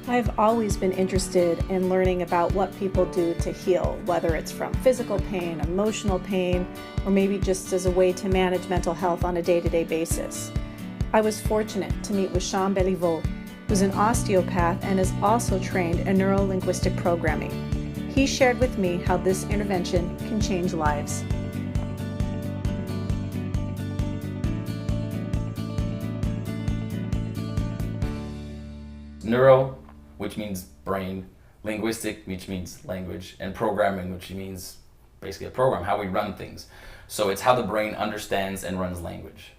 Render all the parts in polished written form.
I've always been interested in learning about what people do to heal, whether it's from physical pain, emotional pain, or maybe just as a way to manage mental health on a day-to-day basis. I was fortunate to meet with Shawn Belliveau, who's an osteopath and is also trained in Neuro Linguistic Programming. He shared with me how this intervention can change lives. Neuro, which means brain, linguistic, which means language, and programming, which means basically a program, how we run things. So it's how the brain understands and runs language.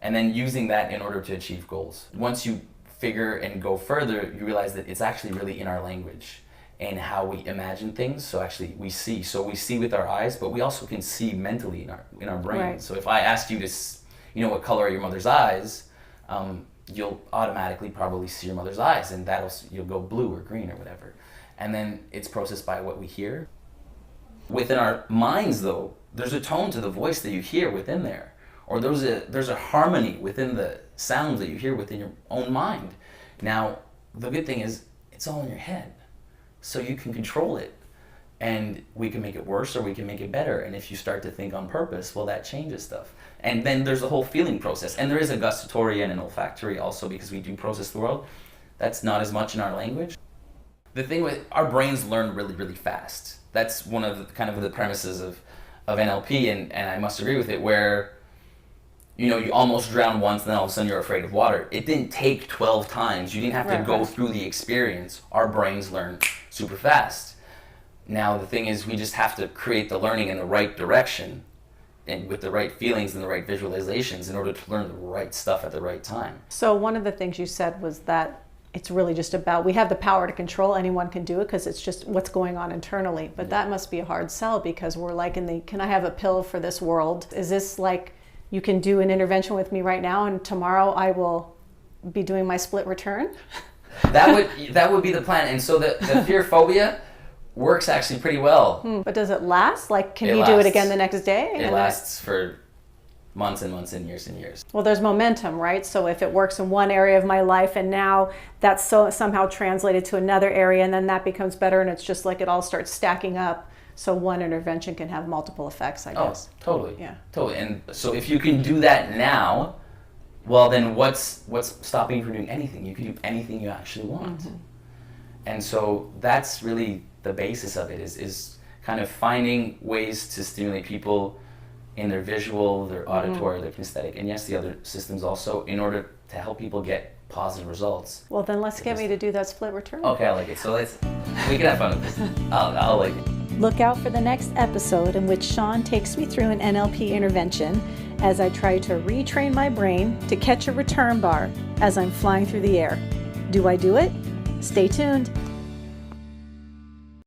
And then using that in order to achieve goals. Once you figure and go further, you realize that it's actually really in our language and how we imagine things. So actually we see. So we see with our eyes, but we also can see mentally in our brain. Right. So if I asked you to, what color are your mother's eyes, you'll automatically probably see your mother's eyes, and you'll go blue or green or whatever. And then it's processed by what we hear. Within our minds, though, there's a tone to the voice that you hear within there, or there's a harmony within the sounds that you hear within your own mind. Now, the good thing is it's all in your head, so you can control it, and we can make it worse or we can make it better. And if you start to think on purpose, well, that changes stuff. And then there's the whole feeling process. And there is a gustatory and an olfactory also, because we do process the world. That's not as much in our language. The thing with our brains learn really, really fast. That's one of the premises of NLP, and I must agree with it, where you almost drown once and then all of a sudden you're afraid of water. It didn't take 12 times. You didn't have to go through the experience. Our brains learn super fast. Now the thing is, we just have to create the learning in the right direction and with the right feelings and the right visualizations in order to learn the right stuff at the right time. So one of the things you said was that it's really just about, we have the power to control, anyone can do it because it's just what's going on internally. But that must be a hard sell, because we're like can I have a pill for this world? Is this like, you can do an intervention with me right now and tomorrow I will be doing my split return? That would be the plan. And so the fear phobia works actually pretty well. But does it last? Like, can you do it again the next day? It lasts for months and months and years and years. Well, there's momentum, right? So if it works in one area of my life and now that's somehow translated to another area, and then that becomes better, and it's just like it all starts stacking up. So one intervention can have multiple effects, I guess. Oh, totally. Yeah. Totally. And so if you can do that now, well, then what's stopping you from doing anything? You can do anything you actually want. Mm-hmm. And so that's really the basis of it, is kind of finding ways to stimulate people in their visual, their auditory, their kinesthetic, and yes, the other systems also, in order to help people get positive results. Well, then let's get me to do that split return. Okay, I like it. So we can have fun with this. I'll like it. Look out for the next episode in which Shawn takes me through an NLP intervention as I try to retrain my brain to catch a return bar as I'm flying through the air. Do I do it? Stay tuned.